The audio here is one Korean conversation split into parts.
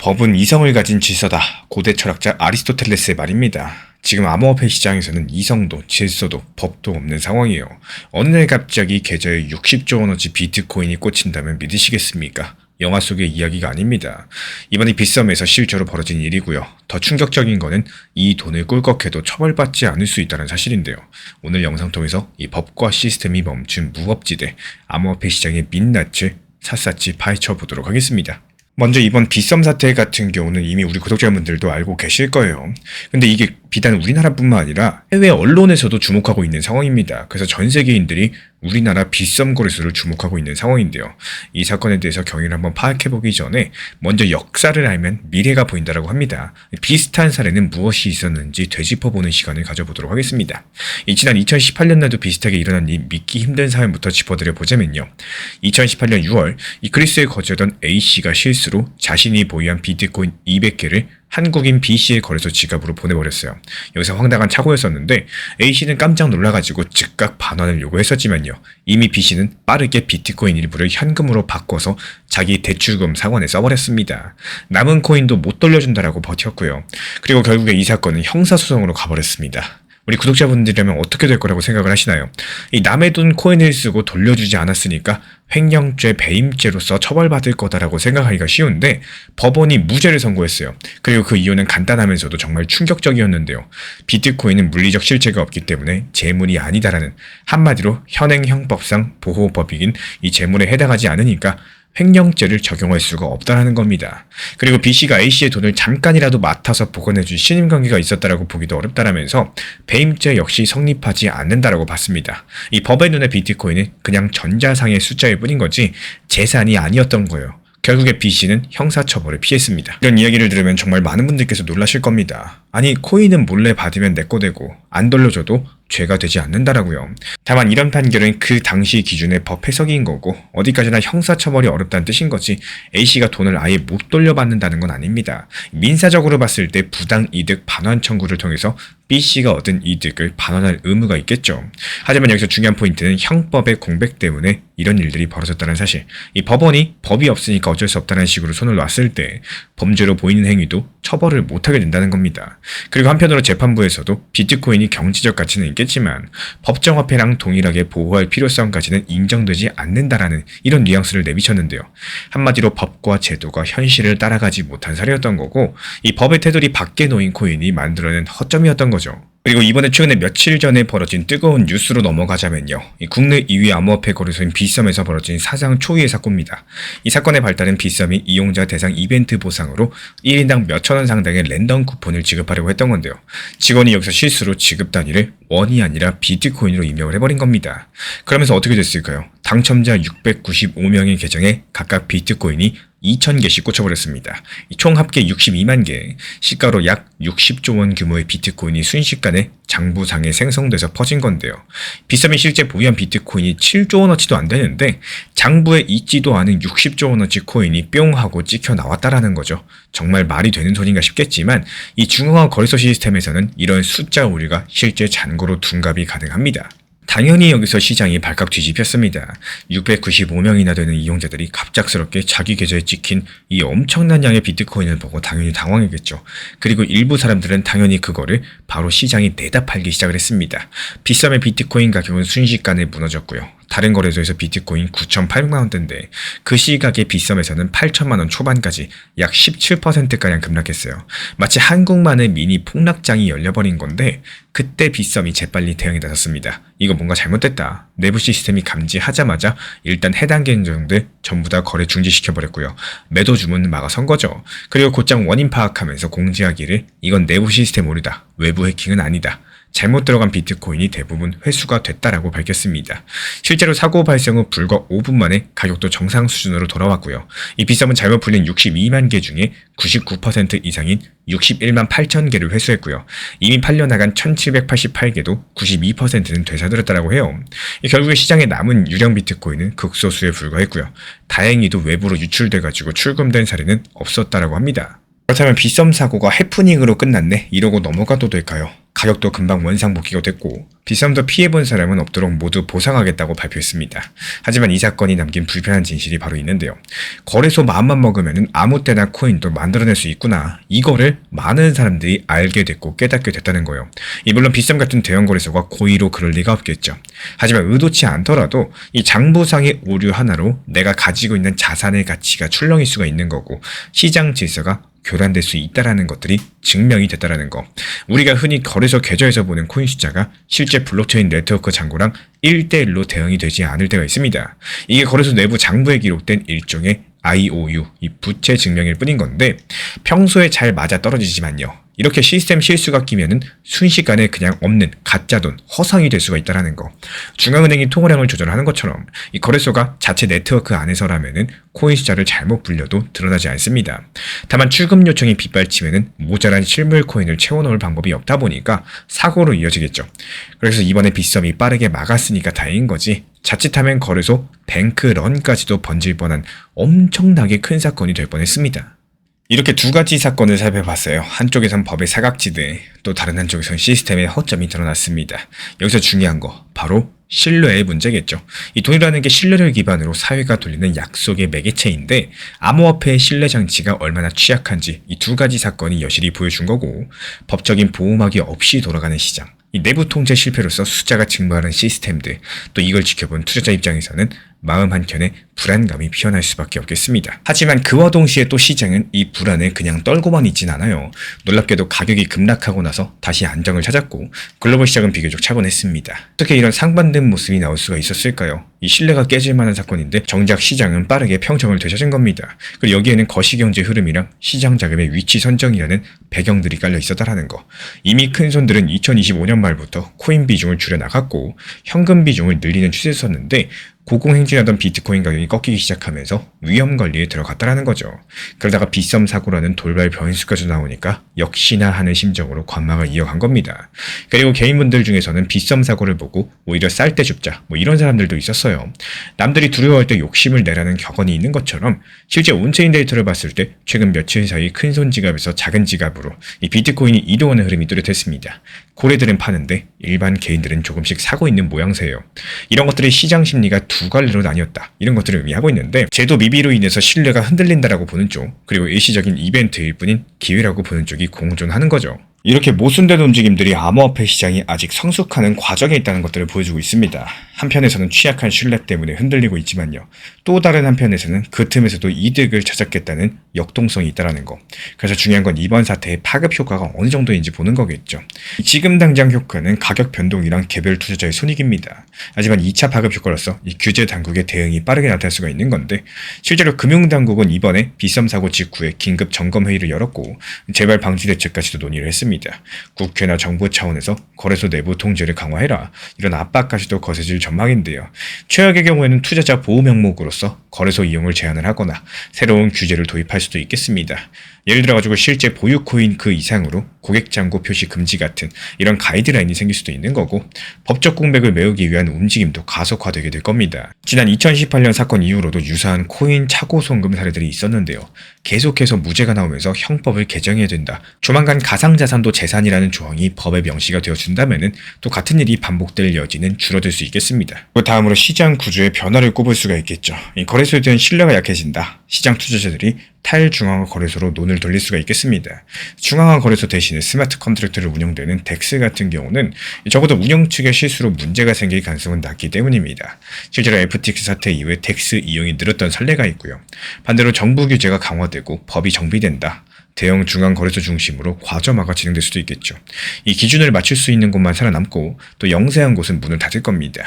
법은 이성을 가진 질서다. 고대 철학자 아리스토텔레스의 말입니다. 지금 암호화폐 시장에서는 이성도 질서도 법도 없는 상황이에요. 어느 날 갑자기 계좌에 60조 원어치 비트코인이 꽂힌다면 믿으시겠습니까? 영화 속의 이야기가 아닙니다. 이번에 빗썸에서 실제로 벌어진 일이고요. 더 충격적인 거는 이 돈을 꿀꺽해도 처벌받지 않을 수 있다는 사실인데요. 오늘 영상 통해서 이 법과 시스템이 멈춘 무법지대, 암호화폐 시장의 민낯을 샅샅이 파헤쳐 보도록 하겠습니다. 먼저 이번 빗썸 사태 같은 경우는 이미 우리 구독자분들도 알고 계실 거예요. 근데 이게 비단 우리나라뿐만 아니라 해외 언론에서도 주목하고 있는 상황입니다. 그래서 전 세계인들이 우리나라 빗썸 거래소를 주목하고 있는 상황인데요. 이 사건에 대해서 경위를 한번 파악해보기 전에 먼저 역사를 알면 미래가 보인다라고 합니다. 비슷한 사례는 무엇이 있었는지 되짚어보는 시간을 가져보도록 하겠습니다. 지난 2018년에도 비슷하게 일어난 이 믿기 힘든 사연부터 짚어드려보자면요. 2018년 6월 이 그리스에 거주하던 A씨가 실수로 자신이 보유한 비트코인 200개를 한국인 B씨의 거래소 지갑으로 보내버렸어요. 여기서 황당한 착오였었는데 A씨는 깜짝 놀라가지고 즉각 반환을 요구했었지만요. 이미 B씨는 빠르게 비트코인 일부를 현금으로 바꿔서 자기 대출금 상환에 써버렸습니다. 남은 코인도 못 돌려준다라고 버텼고요. 그리고 결국에 이 사건은 형사소송으로 가버렸습니다. 우리 구독자분들이라면 어떻게 될 거라고 생각을 하시나요? 이 남의 돈 코인을 쓰고 돌려주지 않았으니까 횡령죄, 배임죄로서 처벌받을 거다라고 생각하기가 쉬운데 법원이 무죄를 선고했어요. 그리고 그 이유는 간단하면서도 정말 충격적이었는데요. 비트코인은 물리적 실체가 없기 때문에 재물이 아니다라는, 한마디로 현행 형법상 보호법이긴 이 재물에 해당하지 않으니까 횡령죄를 적용할 수가 없다라는 겁니다. 그리고 B씨가 A씨의 돈을 잠깐이라도 맡아서 보관해준 신임관계가 있었다라고 보기도 어렵다라면서 배임죄 역시 성립하지 않는다라고 봤습니다. 이 법의 눈에 비트코인은 그냥 전자상의 숫자일 뿐인 거지 재산이 아니었던 거예요. 결국에 B씨는 형사처벌을 피했습니다. 이런 이야기를 들으면 정말 많은 분들께서 놀라실 겁니다. 아니 코인은 몰래 받으면 내 거 되고 안 돌려줘도 죄가 되지 않는다라고요. 다만 이런 판결은 그 당시 기준의 법 해석인 거고 어디까지나 형사처벌이 어렵다는 뜻인 거지 A씨가 돈을 아예 못 돌려받는다는 건 아닙니다. 민사적으로 봤을 때 부당이득 반환 청구를 통해서 B씨가 얻은 이득을 반환할 의무가 있겠죠. 하지만 여기서 중요한 포인트는 형법의 공백 때문에 이런 일들이 벌어졌다는 사실. 이 법원이 법이 없으니까 어쩔 수 없다는 식으로 손을 놨을 때 범죄로 보이는 행위도 처벌을 못하게 된다는 겁니다. 그리고 한편으로 재판부에서도 비트코인이 경제적 가치는 있겠지만 법정화폐랑 동일하게 보호할 필요성까지는 인정되지 않는다라는 이런 뉘앙스를 내비쳤는데요. 한마디로 법과 제도가 현실을 따라가지 못한 사례였던 거고 이 법의 테두리 밖에 놓인 코인이 만들어낸 허점이었던 거죠. 그리고 이번에 최근에 며칠 전에 벌어진 뜨거운 뉴스로 넘어가자면요. 국내 2위 암호화폐 거래소인 빗썸에서 벌어진 사상 초유의 사건입니다. 이 사건의 발달은 빗썸이 이용자 대상 이벤트 보상으로 1인당 몇천 원 상당의 랜덤 쿠폰을 지급하려고 했던 건데요. 직원이 여기서 실수로 지급 단위를 원이 아니라 비트코인으로 입력을 해버린 겁니다. 그러면서 어떻게 됐을까요? 당첨자 695명의 계정에 각각 비트코인이 2,000개씩 꽂혀버렸습니다. 총 합계 62만 개, 시가로 약 60조 원 규모의 비트코인이 순식간에 장부상에 생성돼서 퍼진 건데요. 빗썸이 실제 보유한 비트코인이 7조 원어치도 안 되는데 장부에 있지도 않은 60조 원어치 코인이 뿅 하고 찍혀 나왔다라는 거죠. 정말 말이 되는 소린가 싶겠지만 이 중앙화 거래소 시스템에서는 이런 숫자 오류가 실제 잔고로 둔갑이 가능합니다. 당연히 여기서 시장이 발칵 뒤집혔습니다. 695명이나 되는 이용자들이 갑작스럽게 자기 계좌에 찍힌 이 엄청난 양의 비트코인을 보고 당연히 당황했겠죠. 그리고 일부 사람들은 당연히 그거를 바로 시장에 내다 팔기 시작을 했습니다. 빗썸의 비트코인 가격은 순식간에 무너졌고요. 다른 거래소에서 비트코인 9,800만원대인데 그 시각에 빗썸에서는 8천만원 초반까지 약 17%가량 급락했어요. 마치 한국만의 미니 폭락장이 열려버린 건데 그때 빗썸이 재빨리 대응에 나섰습니다. 이거 뭔가 잘못됐다. 내부 시스템이 감지하자마자 일단 해당 계정들 전부 다 거래 중지시켜버렸고요. 매도 주문은 막아선 거죠. 그리고 곧장 원인 파악하면서 공지하기를 이건 내부 시스템 오류다. 외부 해킹은 아니다. 잘못 들어간 비트코인이 대부분 회수가 됐다라고 밝혔습니다. 실제로 사고 발생 후 불과 5분 만에 가격도 정상 수준으로 돌아왔고요. 이 빗썸은 잘못 풀린 62만 개 중에 99% 이상인 61만 8천 개를 회수했고요. 이미 팔려나간 1788개도 92%는 되살렸다라고 해요. 결국에 시장에 남은 유령 비트코인은 극소수에 불과했고요. 다행히도 외부로 유출돼가지고 출금된 사례는 없었다라고 합니다. 그렇다면 빗썸 사고가 해프닝으로 끝났네? 이러고 넘어가도 될까요? 가격도 금방 원상복귀가 됐고 빗썸도 피해본 사람은 없도록 모두 보상하겠다고 발표했습니다. 하지만 이 사건이 남긴 불편한 진실이 바로 있는데요. 거래소 마음만 먹으면 아무 때나 코인도 만들어낼 수 있구나. 이거를 많은 사람들이 알게 됐고 깨닫게 됐다는 거예요. 물론 빗썸 같은 대형 거래소가 고의로 그럴 리가 없겠죠. 하지만 의도치 않더라도 이 장부상의 오류 하나로 내가 가지고 있는 자산의 가치가 출렁일 수가 있는 거고 시장 질서가 교란될 수 있다라는 것들이 증명이 됐다라는 거. 우리가 흔히 거래소 계좌에서 보는 코인 숫자가 실제 블록체인 네트워크 잔고랑 1대1로 대응이 되지 않을 때가 있습니다. 이게 거래소 내부 장부에 기록된 일종의 IOU, 이 부채 증명일 뿐인 건데 평소에 잘 맞아 떨어지지만요. 이렇게 시스템 실수가 끼면은 순식간에 그냥 없는 가짜돈, 허상이 될 수가 있다는 거. 중앙은행이 통화량을 조절하는 것처럼 이 거래소가 자체 네트워크 안에서라면은 코인 숫자를 잘못 불려도 드러나지 않습니다. 다만 출금 요청이 빗발치면은 모자란 실물 코인을 채워넣을 방법이 없다 보니까 사고로 이어지겠죠. 그래서 이번에 빗썸이 빠르게 막았으니까 다행인 거지. 자칫하면 거래소 뱅크런까지도 번질 뻔한 엄청나게 큰 사건이 될 뻔했습니다. 이렇게 두 가지 사건을 살펴봤어요. 한쪽에선 법의 사각지대, 또 다른 한쪽에선 시스템의 허점이 드러났습니다. 여기서 중요한 거, 바로 신뢰의 문제겠죠. 이 돈이라는 게 신뢰를 기반으로 사회가 돌리는 약속의 매개체인데 암호화폐의 신뢰 장치가 얼마나 취약한지 이 두 가지 사건이 여실히 보여준 거고 법적인 보호막이 없이 돌아가는 시장, 이 내부 통제 실패로서 숫자가 증가하는 시스템들, 또 이걸 지켜본 투자자 입장에서는 마음 한켠에 불안감이 피어날 수밖에 없겠습니다. 하지만 그와 동시에 또 시장은 이 불안에 그냥 떨고만 있진 않아요. 놀랍게도 가격이 급락하고 나서 다시 안정을 찾았고 글로벌 시장은 비교적 차분했습니다. 어떻게 이런 상반된 모습이 나올 수가 있었을까요? 이 신뢰가 깨질 만한 사건인데 정작 시장은 빠르게 평정을 되찾은 겁니다. 그리고 여기에는 거시경제 흐름이랑 시장 자금의 위치 선정이라는 배경들이 깔려 있었다라는 거. 이미 큰 손들은 2025년 말부터 코인 비중을 줄여나갔고 현금 비중을 늘리는 추세였었는데 고공행진하던 비트코인 가격이 꺾이기 시작하면서 위험 관리에 들어갔다라는 거죠. 그러다가 빗썸 사고라는 돌발 변수까지 나오니까 역시나 하는 심정으로 관망을 이어간 겁니다. 그리고 개인분들 중에서는 빗썸 사고를 보고 오히려 쌀 때 줍자 이런 사람들도 있었어요. 남들이 두려워할 때 욕심을 내라는 격언이 있는 것처럼 실제 온체인 데이터를 봤을 때 최근 며칠 사이 큰손 지갑에서 작은 지갑으로 이 비트코인이 이동하는 흐름이 뚜렷했습니다. 고래들은 파는데 일반 개인들은 조금씩 사고 있는 모양새예요. 이런 것들이 시장 심리가 두 갈래로 나뉘었다. 이런 것들을 의미하고 있는데 제도 미비로 인해서 신뢰가 흔들린다라고 보는 쪽, 그리고 일시적인 이벤트일 뿐인 기회라고 보는 쪽이 공존하는 거죠. 이렇게 모순된 움직임들이 암호화폐 시장이 아직 성숙하는 과정에 있다는 것들을 보여주고 있습니다. 한편에서는 취약한 신뢰 때문에 흔들리고 있지만요. 또 다른 한편에서는 그 틈에서도 이득을 찾았겠다는 역동성이 있다는 거. 그래서 중요한 건 이번 사태의 파급 효과가 어느 정도인지 보는 거겠죠. 지금 당장 효과는 가격 변동이랑 개별 투자자의 손익입니다. 하지만 2차 파급 효과로서 이 규제 당국의 대응이 빠르게 나타날 수가 있는 건데 실제로 금융당국은 이번에 빗썸 사고 직후에 긴급 점검회의를 열었고 재발 방지 대책까지도 논의를 했습니다. 국회나 정부 차원에서 거래소 내부 통제를 강화해라, 이런 압박까지도 거세질 전망인데요. 최악의 경우에는 투자자 보호 명목으로서 거래소 이용을 제한을 하거나 새로운 규제를 도입할 수도 있겠습니다. 예를 들어가지고 실제 보유 코인 그 이상으로 고객 잔고 표시 금지 같은 이런 가이드라인이 생길 수도 있는 거고 법적 공백을 메우기 위한 움직임도 가속화되게 될 겁니다. 지난 2018년 사건 이후로도 유사한 코인 차고 송금 사례들이 있었는데요. 계속해서 무죄가 나오면서 형법을 개정해야 된다. 조만간 가상자산도 재산이라는 조항이 법에 명시가 되어준다면은 또 같은 일이 반복될 여지는 줄어들 수 있겠습니다. 그 다음으로 시장 구조의 변화를 꼽을 수가 있겠죠. 이 거래소에 대한 신뢰가 약해진다. 시장 투자자들이 탈중앙화 거래소로 눈을 돌릴 수가 있겠습니다. 중앙화 거래소 대신에 스마트 컨트랙트를 운영되는 덱스 같은 경우는 적어도 운영 측의 실수로 문제가 생길 가능성은 낮기 때문입니다. 실제로 FTX 사태 이후에 덱스 이용이 늘었던 선례가 있고요. 반대로 정부 규제가 강화되고 법이 정비된다. 대형 중앙 거래소 중심으로 과점화가 진행될 수도 있겠죠. 이 기준을 맞출 수 있는 곳만 살아남고 또 영세한 곳은 문을 닫을 겁니다.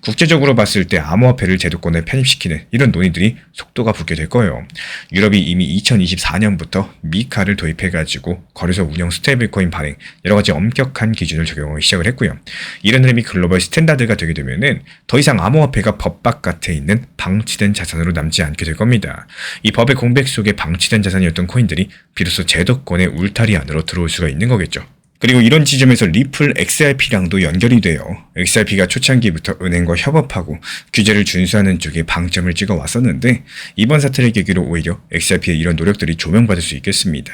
국제적으로 봤을 때 암호화폐를 제도권에 편입시키는 이런 논의들이 속도가 붙게 될 거예요. 유럽이 이미 2024년부터 미카를 도입해가지고 거래소 운영 스테이블코인 발행, 여러 가지 엄격한 기준을 적용하기 시작을 했고요. 이런 흐름이 글로벌 스탠다드가 되게 되면은 더 이상 암호화폐가 법 바깥에 있는 방치된 자산으로 남지 않게 될 겁니다. 이 법의 공백 속에 방치된 자산이었던 코인들이 비로소 제도권의 울타리 안으로 들어올 수가 있는 거겠죠. 그리고 이런 지점에서 리플 XRP랑도 연결이 돼요. XRP가 초창기부터 은행과 협업하고 규제를 준수하는 쪽에 방점을 찍어 왔었는데 이번 사태를 계기로 오히려 XRP의 이런 노력들이 조명받을 수 있겠습니다.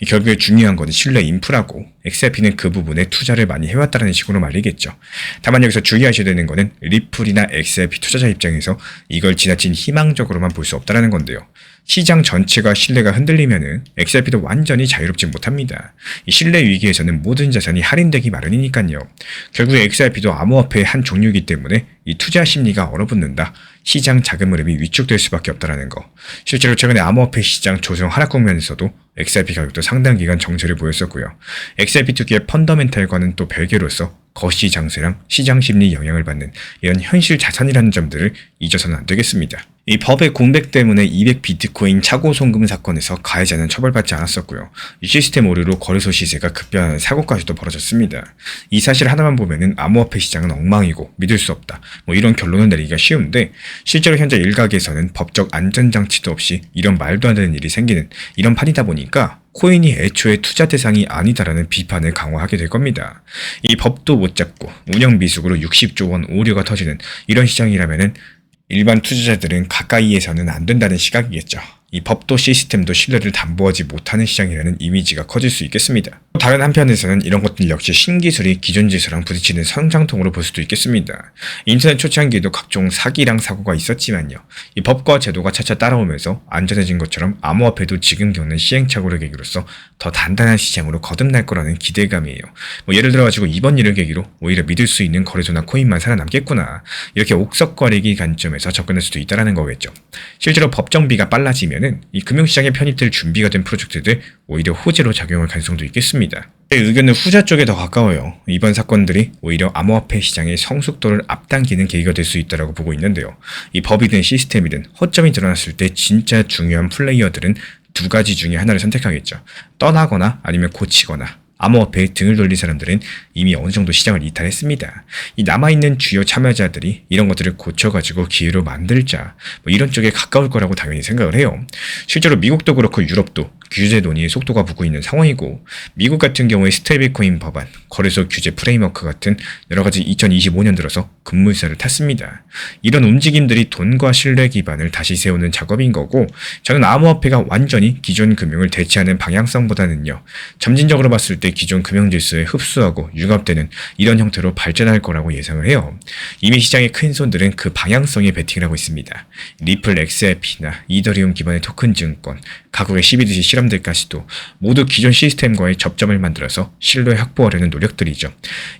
결국에 중요한 것은 신뢰 인프라고 XRP는 그 부분에 투자를 많이 해왔다는 식으로 말리겠죠. 다만 여기서 주의하셔야 되는 것은 리플이나 XRP 투자자 입장에서 이걸 지나친 희망적으로만 볼 수 없다는 건데요. 시장 전체가 신뢰가 흔들리면은 XRP도 완전히 자유롭지 못합니다. 이 신뢰 위기에서는 모든 자산이 할인되기 마련이니까요. 결국에 XRP도 암호화폐의 한 종류이기 때문에 이 투자 심리가 얼어붙는다. 시장 자금 흐름이 위축될 수밖에 없다는 거. 실제로 최근에 암호화폐 시장 조정 하락 국면에서도 XRP 가격도 상당 기간 정체를 보였었고요. XRP 특유의 펀더멘탈과는 또 별개로서 거시 장세랑 시장 심리 영향을 받는 이런 현실 자산이라는 점들을 잊어서는 안 되겠습니다. 이 법의 공백 때문에 200 비트코인 차고 송금 사건에서 가해자는 처벌받지 않았었고요. 이 시스템 오류로 거래소 시세가 급변하는 사고까지도 벌어졌습니다. 이 사실 하나만 보면은 암호화폐 시장은 엉망이고 믿을 수 없다. 이런 결론을 내리기가 쉬운데 실제로 현재 일각에서는 법적 안전장치도 없이 이런 말도 안 되는 일이 생기는 이런 판이다 보니까 코인이 애초에 투자 대상이 아니다라는 비판을 강화하게 될 겁니다. 이 법도 못 잡고 운영 미숙으로 60조 원 오류가 터지는 이런 시장이라면은 일반 투자자들은 가까이에서는 안 된다는 시각이겠죠. 이 법도 시스템도 신뢰를 담보하지 못하는 시장이라는 이미지가 커질 수 있겠습니다. 다른 한편에서는 이런 것들 역시 신기술이 기존 지수랑 부딪히는 성장통으로 볼 수도 있겠습니다. 인터넷 초창기에도 각종 사기랑 사고가 있었지만요. 이 법과 제도가 차차 따라오면서 안전해진 것처럼 암호화폐도 지금 겪는 시행착오를 계기로서 더 단단한 시장으로 거듭날 거라는 기대감이에요. 예를 들어가지고 이번 일을 계기로 오히려 믿을 수 있는 거래소나 코인만 살아남겠구나. 이렇게 옥석거리기 관점에서 접근할 수도 있다는 거겠죠. 실제로 법 정비가 빨라지면은 이 금융시장에 편입될 준비가 된 프로젝트들 오히려 호재로 작용할 가능성도 있겠습니다. 제 의견은 후자 쪽에 더 가까워요. 이번 사건들이 오히려 암호화폐 시장의 성숙도를 앞당기는 계기가 될 수 있다고 보고 있는데요. 이 법이든 시스템이든 허점이 드러났을 때 진짜 중요한 플레이어들은 두 가지 중에 하나를 선택하겠죠. 떠나거나 아니면 고치거나. 암호화폐에 등을 돌린 사람들은 이미 어느 정도 시장을 이탈했습니다. 이 남아있는 주요 참여자들이 이런 것들을 고쳐가지고 기회로 만들자 이런 쪽에 가까울 거라고 당연히 생각을 해요. 실제로 미국도 그렇고 유럽도 규제 논의의 속도가 붙고 있는 상황이고 미국 같은 경우에 스테이블코인 법안, 거래소 규제 프레임워크 같은 여러 가지 2025년 들어서 급물살을 탔습니다. 이런 움직임들이 돈과 신뢰 기반을 다시 세우는 작업인 거고 저는 암호화폐가 완전히 기존 금융을 대체하는 방향성보다는요. 점진적으로 봤을 때 기존 금융 질서에 흡수하고 융합되는 이런 형태로 발전할 거라고 예상을 해요. 이미 시장의 큰 손들은 그 방향성에 베팅을 하고 있습니다. 리플 XRP나 이더리움 기반의 토큰 증권, 각국의 12도시 실험들까지도 모두 기존 시스템과의 접점을 만들어서 신뢰 확보하려는 노력들이죠.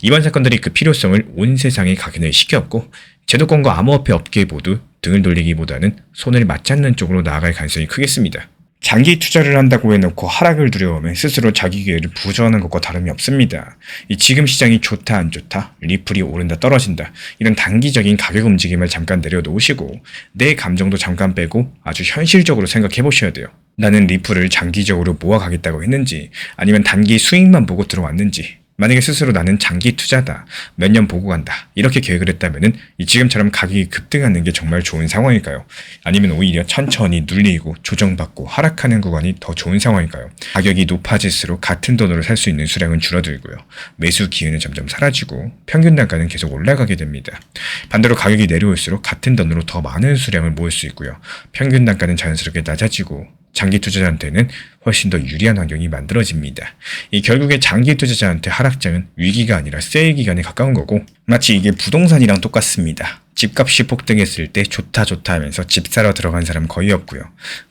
이번 사건들이 그 필요성을 온 세상에 각인을 시켰고 제도권과 암호화폐 업계 모두 등을 돌리기보다는 손을 맞잡는 쪽으로 나아갈 가능성이 크겠습니다. 장기 투자를 한다고 해놓고 하락을 두려워하면 스스로 자기 기회를 부정하는 것과 다름이 없습니다. 이 지금 시장이 좋다 안 좋다, 리플이 오른다 떨어진다 이런 단기적인 가격 움직임을 잠깐 내려놓으시고 내 감정도 잠깐 빼고 아주 현실적으로 생각해 보셔야 돼요. 나는 리플을 장기적으로 모아가겠다고 했는지 아니면 단기 수익만 보고 들어왔는지 만약에 스스로 나는 장기 투자다, 몇 년 보고 간다 이렇게 계획을 했다면은 지금처럼 가격이 급등하는 게 정말 좋은 상황일까요? 아니면 오히려 천천히 눌리고 조정받고 하락하는 구간이 더 좋은 상황일까요? 가격이 높아질수록 같은 돈으로 살 수 있는 수량은 줄어들고요. 매수 기회는 점점 사라지고 평균 단가는 계속 올라가게 됩니다. 반대로 가격이 내려올수록 같은 돈으로 더 많은 수량을 모을 수 있고요. 평균 단가는 자연스럽게 낮아지고 장기 투자자한테는 훨씬 더 유리한 환경이 만들어집니다. 이 결국에 장기 투자자한테 하락장은 위기가 아니라 세일 기간에 가까운 거고 마치 이게 부동산이랑 똑같습니다. 집값이 폭등했을 때 좋다 하면서 집 사러 들어간 사람 거의 없고요.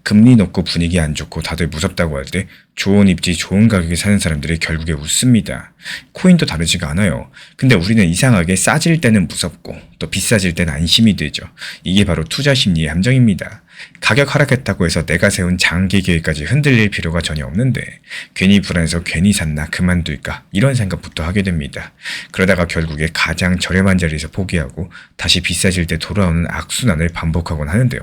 금리 높고 분위기 안 좋고 다들 무섭다고 할 때 좋은 입지 좋은 가격에 사는 사람들이 결국에 웃습니다. 코인도 다르지가 않아요. 근데 우리는 이상하게 싸질 때는 무섭고 또 비싸질 때는 안심이 되죠. 이게 바로 투자 심리의 함정입니다. 가격 하락했다고 해서 내가 세운 장기 계획까지 흔들릴 필요가 전혀 없는데 괜히 불안해서 괜히 샀나 그만둘까 이런 생각부터 하게 됩니다. 그러다가 결국에 가장 저렴한 자리에서 포기하고 다시 비싸질 때 돌아오는 악순환을 반복하곤 하는데요.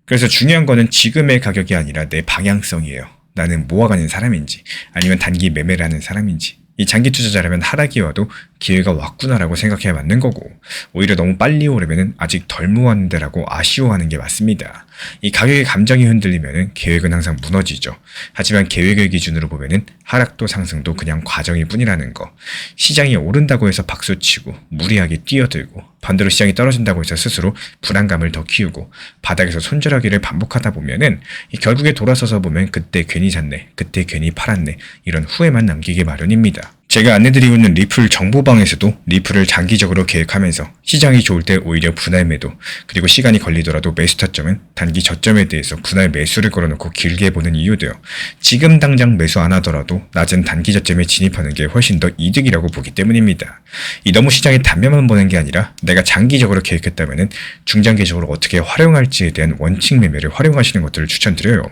그래서 중요한 거는 지금의 가격이 아니라 내 방향성이에요. 나는 모아가는 사람인지 아니면 단기 매매를 하는 사람인지 이 장기 투자자라면 하락이 와도 기회가 왔구나라고 생각해야 맞는 거고 오히려 너무 빨리 오려면 아직 덜 모았는데라고 아쉬워하는 게 맞습니다. 이 가격의 감정이 흔들리면은 계획은 항상 무너지죠. 하지만 계획을 기준으로 보면은 하락도 상승도 그냥 과정일 뿐이라는 거. 시장이 오른다고 해서 박수치고 무리하게 뛰어들고 반대로 시장이 떨어진다고 해서 스스로 불안감을 더 키우고 바닥에서 손절하기를 반복하다 보면은 결국에 돌아서서 보면 그때 괜히 샀네, 그때 괜히 팔았네 이런 후회만 남기게 마련입니다. 제가 안내드리고 있는 리플 정보방에서도 리플을 장기적으로 계획하면서 시장이 좋을 때 오히려 분할 매도, 그리고 시간이 걸리더라도 매수 타점은 단기 저점에 대해서 분할 매수를 걸어놓고 길게 보는 이유도요. 지금 당장 매수 안 하더라도 낮은 단기 저점에 진입하는 게 훨씬 더 이득이라고 보기 때문입니다. 이 너무 시장의 단면만 보는 게 아니라 내가 장기적으로 계획했다면은 중장기적으로 어떻게 활용할지에 대한 원칙 매매를 활용하시는 것들을 추천드려요.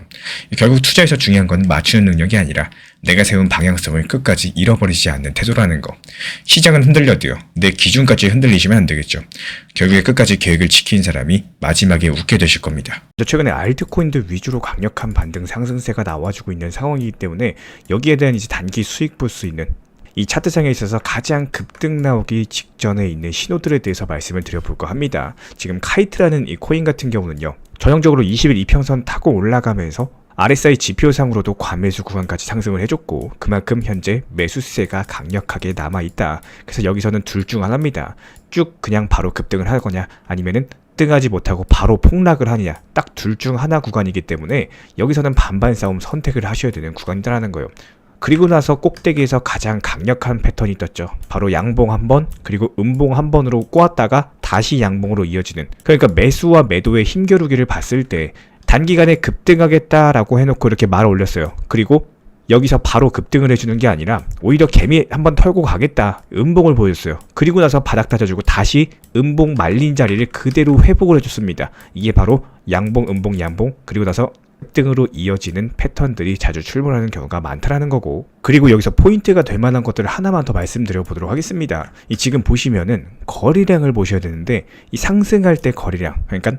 결국 투자에서 중요한 건 맞추는 능력이 아니라 내가 세운 방향성을 끝까지 잃어버리지 않는 태도라는 거. 시장은 흔들려도요, 내 기준까지 흔들리시면 안 되겠죠. 결국에 끝까지 계획을 지킨 사람이 마지막에 웃게 되실 겁니다. 최근에 알트코인들 위주로 강력한 반등 상승세가 나와주고 있는 상황이기 때문에 여기에 대한 이제 단기 수익 볼 수 있는 이 차트상에 있어서 가장 급등 나오기 직전에 있는 신호들에 대해서 말씀을 드려볼까 합니다. 지금 카이트라는 이 코인 같은 경우는요, 전형적으로 20일 이평선 타고 올라가면서 RSI 지표상으로도 과매수 구간까지 상승을 해줬고 그만큼 현재 매수세가 강력하게 남아있다. 그래서 여기서는 둘 중 하나입니다. 쭉 그냥 바로 급등을 하거냐 아니면은 급등하지 못하고 바로 폭락을 하느냐, 딱 둘 중 하나 구간이기 때문에 여기서는 반반 싸움 선택을 하셔야 되는 구간이라는 거예요. 그리고 나서 꼭대기에서 가장 강력한 패턴이 떴죠. 바로 양봉 한 번, 그리고 음봉 한 번으로 꼬았다가 다시 양봉으로 이어지는, 그러니까 매수와 매도의 힘겨루기를 봤을 때 단기간에 급등하겠다라고 해놓고 이렇게 말을 올렸어요. 그리고 여기서 바로 급등을 해주는 게 아니라 오히려 개미 한번 털고 가겠다, 음봉을 보였어요. 그리고 나서 바닥 다져주고 다시 음봉 말린 자리를 그대로 회복을 해줬습니다. 이게 바로 양봉, 음봉, 양봉, 그리고 나서 급등으로 이어지는 패턴들이 자주 출몰하는 경우가 많다라는 거고, 그리고 여기서 포인트가 될 만한 것들을 하나만 더 말씀드려 보도록 하겠습니다. 이 지금 보시면은 거래량을 보셔야 되는데, 이 상승할 때 거래량, 그러니까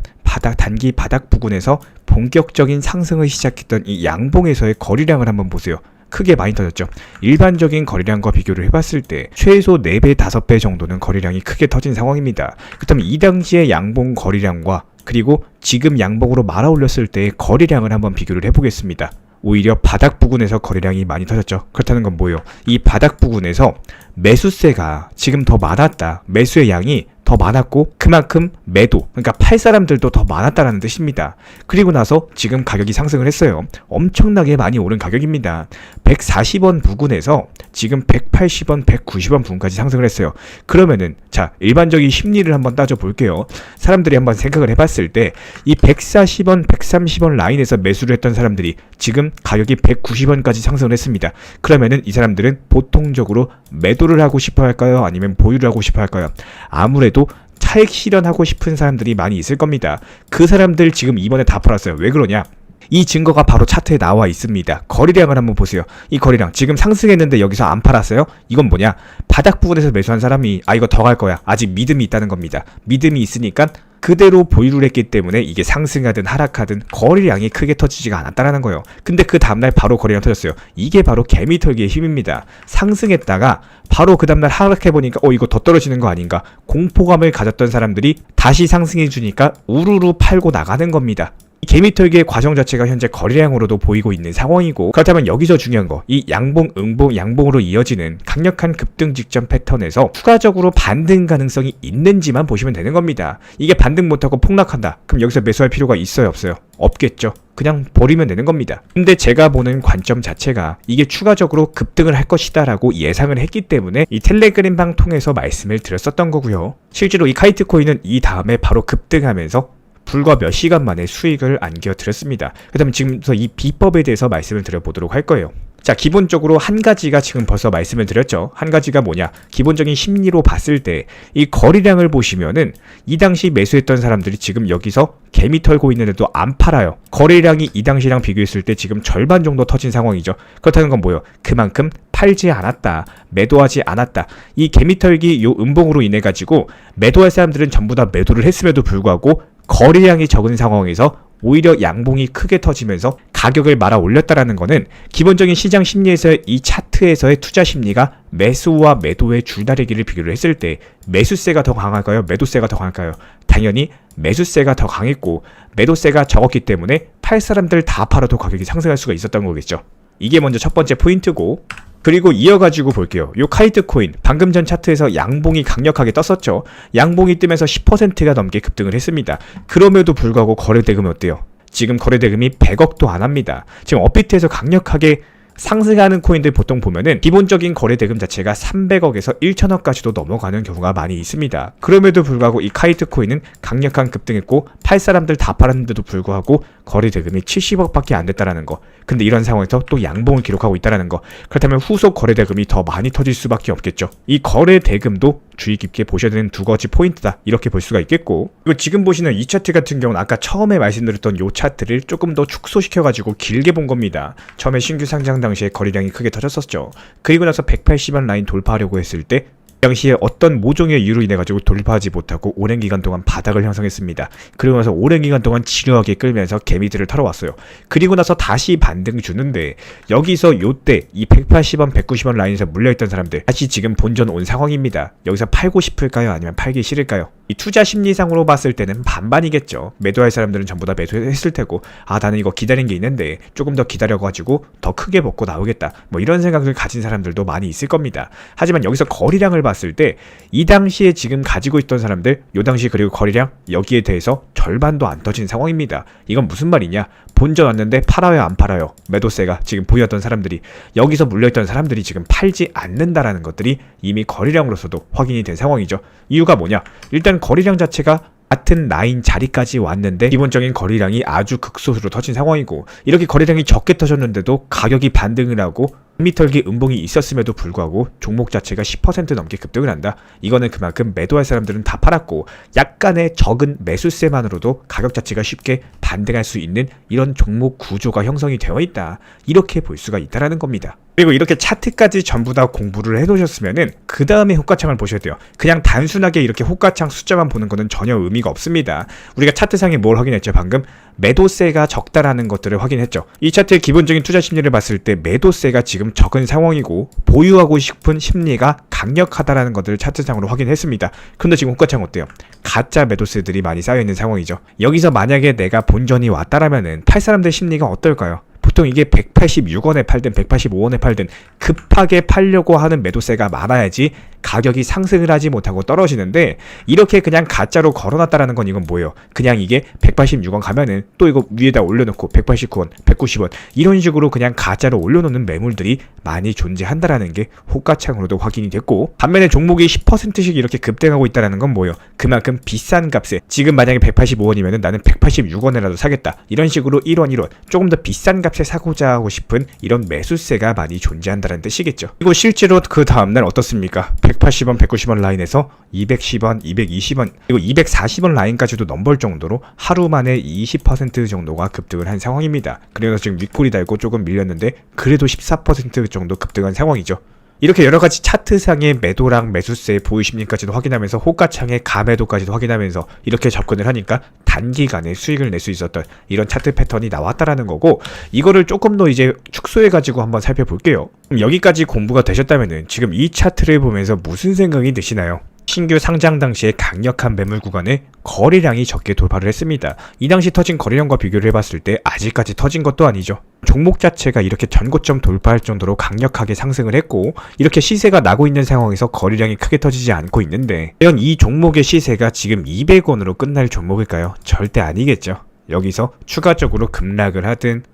단기 바닥 부근에서 본격적인 상승을 시작했던 이 양봉에서의 거래량을 한번 보세요. 크게 많이 터졌죠. 일반적인 거래량과 비교를 해봤을 때 최소 4배, 5배 정도는 거래량이 크게 터진 상황입니다. 그렇다면 이 당시의 양봉 거래량과 그리고 지금 양봉으로 말아 올렸을 때의 거래량을 한번 비교를 해보겠습니다. 오히려 바닥 부근에서 거래량이 많이 터졌죠. 그렇다는 건 뭐예요? 이 바닥 부근에서 매수세가 지금 더 많았다. 매수의 양이 더 많았고 그만큼 매도, 그러니까 팔 사람들도 더 많았다라는 뜻입니다. 그리고 나서 지금 가격이 상승을 했어요. 엄청나게 많이 오른 가격입니다. 140원 부근에서 지금 180원, 190원 부근까지 상승을 했어요. 그러면은 자, 일반적인 심리를 한번 따져볼게요. 사람들이 한번 생각을 해봤을 때 이 140원, 130원 라인에서 매수를 했던 사람들이 지금 가격이 190원까지 상승을 했습니다. 그러면은 이 사람들은 보통적으로 매도를 하고 싶어 할까요? 아니면 보유를 하고 싶어 할까요? 아무래도 차익 실현하고 싶은 사람들이 많이 있을 겁니다. 그 사람들 지금 이번에 다 팔았어요. 왜 그러냐? 이 증거가 바로 차트에 나와 있습니다. 거래량을 한번 보세요. 이 거래량 지금 상승했는데 여기서 안 팔았어요? 이건 뭐냐? 바닥 부분에서 매수한 사람이 이거 더 갈 거야, 아직 믿음이 있다는 겁니다. 믿음이 있으니까 그대로 보유를 했기 때문에 이게 상승하든 하락하든 거래량이 크게 터지지가 않았다라는 거예요. 근데 그 다음날 바로 거래량 터졌어요. 이게 바로 개미털기의 힘입니다. 상승했다가 바로 그 다음날 하락해보니까 이거 더 떨어지는 거 아닌가, 공포감을 가졌던 사람들이 다시 상승해주니까 우르르 팔고 나가는 겁니다. 이 개미털기의 과정 자체가 현재 거래량으로도 보이고 있는 상황이고, 그렇다면 여기서 중요한 거, 이 양봉, 음봉, 양봉으로 이어지는 강력한 급등 직전 패턴에서 추가적으로 반등 가능성이 있는지만 보시면 되는 겁니다. 이게 반등 못하고 폭락한다, 그럼 여기서 매수할 필요가 있어요, 없어요? 없겠죠. 그냥 버리면 되는 겁니다. 근데 제가 보는 관점 자체가 이게 추가적으로 급등을 할 것이다 라고 예상을 했기 때문에 이 텔레그램방 통해서 말씀을 드렸었던 거고요. 실제로 이 카이트 코인은 이 다음에 바로 급등하면서 불과 몇 시간 만에 수익을 안겨드렸습니다. 그다음에 지금부터 이 비법에 대해서 말씀을 드려보도록 할 거예요. 자, 기본적으로 한 가지가 지금 벌써 말씀을 드렸죠. 한 가지가 뭐냐? 기본적인 심리로 봤을 때 이 거래량을 보시면은 이 당시 매수했던 사람들이 지금 여기서 개미 털고 있는데도 안 팔아요. 거래량이 이 당시랑 비교했을 때 지금 절반 정도 터진 상황이죠. 그렇다는 건 뭐예요? 그만큼 팔지 않았다, 매도하지 않았다. 이 개미 털기 요 음봉으로 인해 가지고 매도할 사람들은 전부 다 매도를 했음에도 불구하고 거래량이 적은 상황에서 오히려 양봉이 크게 터지면서 가격을 말아 올렸다라는 거는 기본적인 시장 심리에서 이 차트에서의 투자 심리가 매수와 매도의 줄다리기를 비교를 했을 때 매수세가 더 강할까요? 매도세가 더 강할까요? 당연히 매수세가 더 강했고 매도세가 적었기 때문에 팔 사람들 다 팔아도 가격이 상승할 수가 있었던 거겠죠. 이게 먼저 첫 번째 포인트고, 그리고 이어가지고 볼게요. 요 카이트 코인 방금 전 차트에서 양봉이 강력하게 떴었죠. 양봉이 뜨면서 10%가 넘게 급등을 했습니다. 그럼에도 불구하고 거래대금이 어때요? 지금 거래대금이 100억도 안 합니다. 지금 업비트에서 강력하게 상승하는 코인들 보통 보면은 기본적인 거래대금 자체가 300억에서 1000억까지도 넘어가는 경우가 많이 있습니다. 그럼에도 불구하고 이 카이트 코인은 강력한 급등했고 팔 사람들 다 팔았는데도 불구하고 거래대금이 70억밖에 안 됐다라는 거. 근데 이런 상황에서 또 양봉을 기록하고 있다라는 거. 그렇다면 후속 거래대금이 더 많이 터질 수밖에 없겠죠. 이 거래대금도 주의 깊게 보셔야 되는 두 가지 포인트다, 이렇게 볼 수가 있겠고, 그리고 지금 보시는 이 차트 같은 경우는 아까 처음에 말씀드렸던 요 차트를 조금 더 축소시켜가지고 길게 본 겁니다. 처음에 신규 상장 당시에 거래량이 크게 터졌었죠. 그리고 나서 180원 라인 돌파하려고 했을 때 당시에 어떤 모종의 이유로 인해 가지고 돌파하지 못하고 오랜 기간 동안 바닥을 형성했습니다. 그리고 나서 오랜 기간 동안 지루하게 끌면서 개미들을 털어왔어요. 그리고 나서 다시 반등 주는데 여기서 요때 이 180원, 190원 라인에서 물려있던 사람들 다시 지금 본전 온 상황입니다. 여기서 팔고 싶을까요? 아니면 팔기 싫을까요? 이 투자 심리상으로 봤을 때는 반반이겠죠. 매도할 사람들은 전부 다 매도했을 테고, 아 나는 이거 기다린 게 있는데 조금 더 기다려가지고 더 크게 먹고 나오겠다, 뭐 이런 생각을 가진 사람들도 많이 있을 겁니다. 하지만 여기서 거래량을 봤을 때 이 당시에 지금 가지고 있던 사람들, 요 당시 그리고 거래량 여기에 대해서 절반도 안 터진 상황입니다. 이건 무슨 말이냐? 본전 왔는데 팔아요 안 팔아요? 매도세가 지금 보였던 사람들이, 여기서 물려있던 사람들이 지금 팔지 않는다라는 것들이 이미 거래량으로서도 확인이 된 상황이죠. 이유가 뭐냐? 일단 거래량 자체가 같은 라인 자리까지 왔는데 기본적인 거래량이 아주 극소수로 터진 상황이고, 이렇게 거래량이 적게 터졌는데도 가격이 반등을 하고 미털기 음봉이 있었음에도 불구하고 종목 자체가 10% 넘게 급등을 한다. 이거는 그만큼 매도할 사람들은 다 팔았고 약간의 적은 매수세만으로도 가격 자체가 쉽게 반등할 수 있는 이런 종목 구조가 형성이 되어 있다, 이렇게 볼 수가 있다라는 겁니다. 그리고 이렇게 차트까지 전부 다 공부를 해놓으셨으면은 그 다음에 호가창을 보셔야 돼요. 그냥 단순하게 이렇게 호가창 숫자만 보는 거는 전혀 의미가 없습니다. 우리가 차트상에 뭘 확인했죠? 방금 매도세가 적다라는 것들을 확인했죠. 이 차트의 기본적인 투자 심리를 봤을 때 매도세가 지금 적은 상황이고 보유하고 싶은 심리가 강력하다라는 것들을 차트상으로 확인했습니다. 그런데 지금 호가창 어때요? 가짜 매도세들이 많이 쌓여있는 상황이죠. 여기서 만약에 내가 본전이 왔다라면은 팔 사람들 심리가 어떨까요? 보통 이게 186원에 팔든 185원에 팔든 급하게 팔려고 하는 매도세가 많아야지 가격이 상승을 하지 못하고 떨어지는데, 이렇게 그냥 가짜로 걸어놨다라는 건 이건 뭐예요? 그냥 이게 186원 가면은 또 이거 위에다 올려놓고 189원, 190원 이런 식으로 그냥 가짜로 올려놓는 매물들이 많이 존재한다라는 게 호가창으로도 확인이 됐고, 반면에 종목이 10%씩 이렇게 급등하고 있다라는 건 뭐예요? 그만큼 비싼 값에, 지금 만약에 185원이면은 나는 186원에라도 사겠다, 이런 식으로 1원 1원 조금 더 비싼 값에 사고자 하고 싶은 이런 매수세가 많이 존재한다는 뜻이겠죠. 그리고 실제로 그 다음날 어떻습니까? 180원, 190원 라인에서 210원, 220원, 그리고 240원 라인까지도 넘볼 정도로 하루 만에 20% 정도가 급등을 한 상황입니다. 그래서 지금 윗골이 달고 조금 밀렸는데 그래도 14% 정도 급등한 상황이죠. 이렇게 여러가지 차트상의 매도랑 매수세의 보유심리까지도 확인하면서 호가창의 가매도까지도 확인하면서 이렇게 접근을 하니까 단기간에 수익을 낼 수 있었던 이런 차트 패턴이 나왔다라는 거고, 이거를 조금 더 이제 축소해가지고 한번 살펴볼게요. 그럼 여기까지 공부가 되셨다면은 지금 이 차트를 보면서 무슨 생각이 드시나요? 신규 상장 당시에 강력한 매물 구간에 거래량이 적게 돌파를 했습니다. 이 당시 터진 거래량과 비교를 해봤을 때 아직까지 터진 것도 아니죠. 종목 자체가 이렇게 전고점 돌파할 정도로 강력하게 상승을 했고, 이렇게 시세가 나고 있는 상황에서 거래량이 크게 터지지 않고 있는데, 과연 이 종목의 시세가 지금 200원으로 끝날 종목일까요? 절대 아니겠죠. 여기서 추가적으로 급락을 하든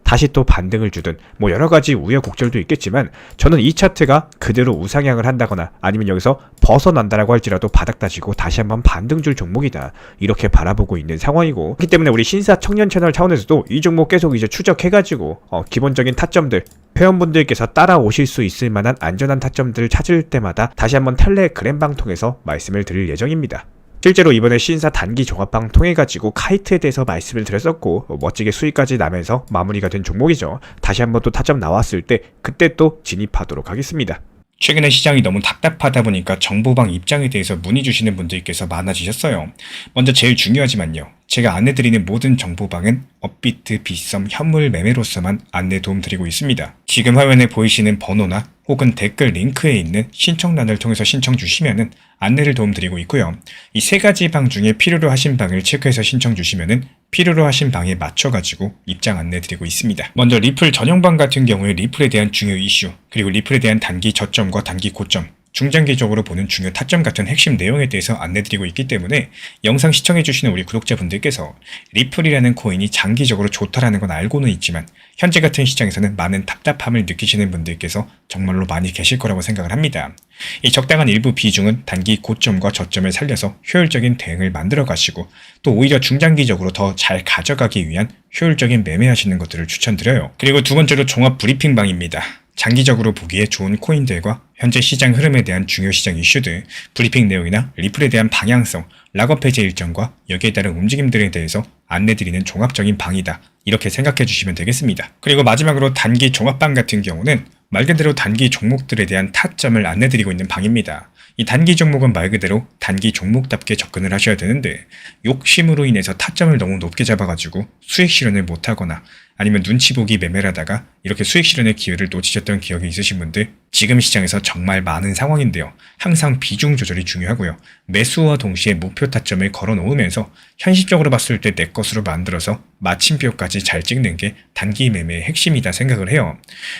다시 또 반등을 주든 뭐 여러가지 우여곡절도 있겠지만, 저는 이 차트가 그대로 우상향을 한다거나 아니면 여기서 벗어난다라고 할지라도 바닥 다지고 다시 한번 반등 줄 종목이다, 이렇게 바라보고 있는 상황이고, 그렇기 때문에 우리 신사 청년 채널 차원에서도 이 종목 계속 이제 추적해가지고 기본적인 타점들, 회원분들께서 따라오실 수 있을 만한 안전한 타점들을 찾을 때마다 다시 한번 텔레그램방 통해서 말씀을 드릴 예정입니다. 실제로 이번에 신사 단기 종합방 통해가지고 카이트에 대해서 말씀을 드렸었고 멋지게 수익까지 나면서 마무리가 된 종목이죠. 다시 한번 또 타점 나왔을 때 그때 또 진입하도록 하겠습니다. 최근에 시장이 너무 답답하다 보니까 정보방 입장에 대해서 문의 주시는 분들께서 많아지셨어요. 먼저 제일 중요하지만요. 제가 안내드리는 모든 정보방은 업비트, 빗썸, 현물 매매로서만 안내 도움드리고 있습니다. 지금 화면에 보이시는 번호나 혹은 댓글 링크에 있는 신청란을 통해서 신청 주시면은 안내를 도움드리고 있고요. 이 세 가지 방 중에 필요로 하신 방을 체크해서 신청 주시면은 필요로 하신 방에 맞춰가지고 입장 안내 드리고 있습니다. 먼저 리플 전용방 같은 경우에 리플에 대한 중요 이슈, 그리고 리플에 대한 단기 저점과 단기 고점, 중장기적으로 보는 중요 타점 같은 핵심 내용에 대해서 안내드리고 있기 때문에 영상 시청해주시는 우리 구독자분들께서 리플이라는 코인이 장기적으로 좋다라는 건 알고는 있지만 현재 같은 시장에서는 많은 답답함을 느끼시는 분들께서 정말로 많이 계실 거라고 생각을 합니다. 이 적당한 일부 비중은 단기 고점과 저점을 살려서 효율적인 대응을 만들어 가시고 또 오히려 중장기적으로 더 잘 가져가기 위한 효율적인 매매하시는 것들을 추천드려요. 그리고 두 번째로 종합 브리핑방입니다. 장기적으로 보기에 좋은 코인들과 현재 시장 흐름에 대한 중요 시장 이슈들, 브리핑 내용이나 리플에 대한 방향성, 락업 해제 일정과 여기에 따른 움직임들에 대해서 안내드리는 종합적인 방이다. 이렇게 생각해 주시면 되겠습니다. 그리고 마지막으로 단기 종합방 같은 경우는 말 그대로 단기 종목들에 대한 타점을 안내드리고 있는 방입니다. 이 단기 종목은 말 그대로 단기 종목답게 접근을 하셔야 되는데 욕심으로 인해서 타점을 너무 높게 잡아가지고 수익 실현을 못하거나 아니면 눈치 보기 매매를 하다가 이렇게 수익 실현의 기회를 놓치셨던 기억이 있으신 분들 지금 시장에서 정말 많은 상황인데요. 항상 비중 조절이 중요하고요. 매수와 동시에 목표 타점을 걸어 놓으면서 현실적으로 봤을 때 내 것으로 만들어서 마침표까지 잘 찍는 게 단기 매매의 핵심이다 생각을 해요.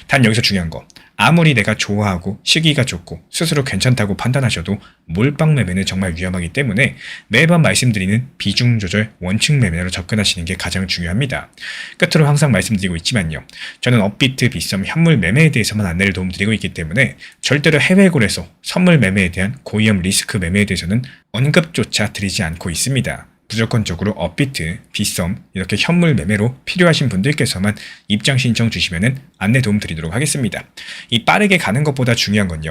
단 여기서 중요한 거. 아무리 내가 좋아하고 시기가 좋고 스스로 괜찮다고 판단하셔도 몰빵 매매는 정말 위험하기 때문에 매번 말씀드리는 비중 조절 원칙 매매로 접근하시는 게 가장 중요합니다. 끝으로 항상 말씀드리고 있지만요. 저는 업비트, 빗썸, 현물 매매에 대해서만 안내를 도움드리고 있기 때문에 절대로 해외고래소, 선물 매매에 대한 고위험 리스크 매매에 대해서는 언급조차 드리지 않고 있습니다. 무조건적으로 업비트, 빗썸 이렇게 현물 매매로 필요하신 분들께서만 입장 신청 주시면은 안내 도움 드리도록 하겠습니다. 이 빠르게 가는 것보다 중요한 건요.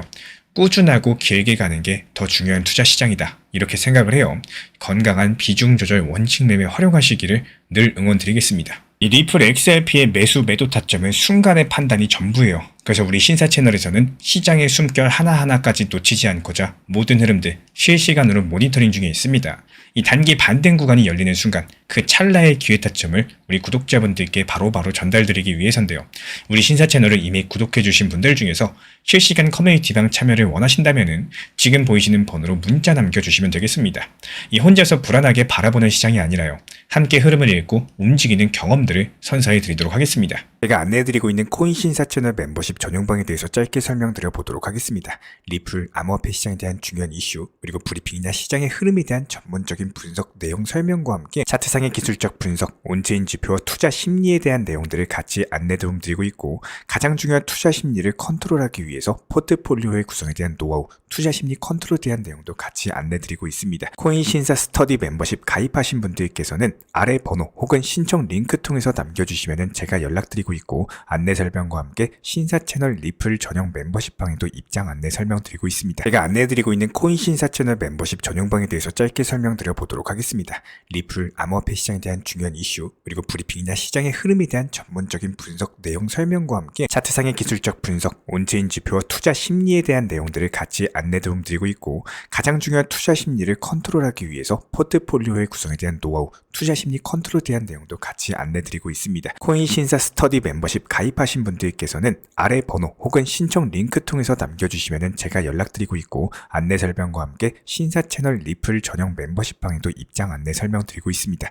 꾸준하고 길게 가는 게 더 중요한 투자 시장이다. 이렇게 생각을 해요. 건강한 비중 조절 원칙 매매 활용하시기를 늘 응원드리겠습니다. 이 리플 XRP의 매수 매도 타점은 순간의 판단이 전부예요. 그래서 우리 신사 채널에서는 시장의 숨결 하나하나까지 놓치지 않고자 모든 흐름들 실시간으로 모니터링 중에 있습니다. 이 단기 반등 구간이 열리는 순간 그 찰나의 기회 타점을 우리 구독자분들께 바로바로 전달드리기 위해서인데요. 우리 신사 채널을 이미 구독해주신 분들 중에서 실시간 커뮤니티방 참여를 원하신다면 지금 보이시는 번호로 문자 남겨주시면 되겠습니다. 이 혼자서 불안하게 바라보는 시장이 아니라요. 함께 흐름을 읽고 움직이는 경험들을 선사해 드리도록 하겠습니다. 제가 안내해드리고 있는 코인 신사 채널 멤버십 전용방에 대해서 짧게 설명드려 보도록 하겠습니다. 리플, 암호화폐 시장에 대한 중요한 이슈, 그리고 브리핑이나 시장의 흐름에 대한 전문적인 분석 내용 설명과 함께 차트상의 기술적 분석, 온체인 지표와 투자 심리에 대한 내용들을 같이 안내 도움 드리고 있고 가장 중요한 투자 심리를 컨트롤하기 위해서 포트폴리오의 구성에 대한 노하우, 투자 심리 컨트롤에 대한 내용도 같이 안내 드리고 있습니다. 코인 신사 스터디 멤버십 가입하신 분들께서는 아래 번호 혹은 신청 링크 통해서 남겨주시면 제가 연락드리고 있고 안내 설명과 함께 신사 채널 리플 전용 멤버십 방에도 입장 안내 설명드리고 있습니다. 제가 안내해드리고 있는 코인 신사 채널 멤버십 전용방에 대해서 짧게 설명드려 보도록 하겠습니다. 리플, 암호화폐 시장에 대한 중요한 이슈, 그리고 브리핑이나 시장의 흐름에 대한 전문적인 분석 내용 설명과 함께 차트상의 기술적 분석, 온체인 지표와 투자 심리에 대한 내용들을 같이 안내 도움 드리고 있고 가장 중요한 투자 심리를 컨트롤하기 위해서 포트폴리오의 구성에 대한 노하우, 투자 심리 컨트롤에 대한 내용도 같이 안내 드리고 있습니다. 코인 신사 스터디 멤버십 가입하신 분들께서는 아래 번호 혹은 신청 링크 통해서 남겨주시면 제가 연락드리고 있고 안내 설명과 함께 신사 채널 리플 전용 멤버십 방에도 입장 안내 설명드리고 있습니다.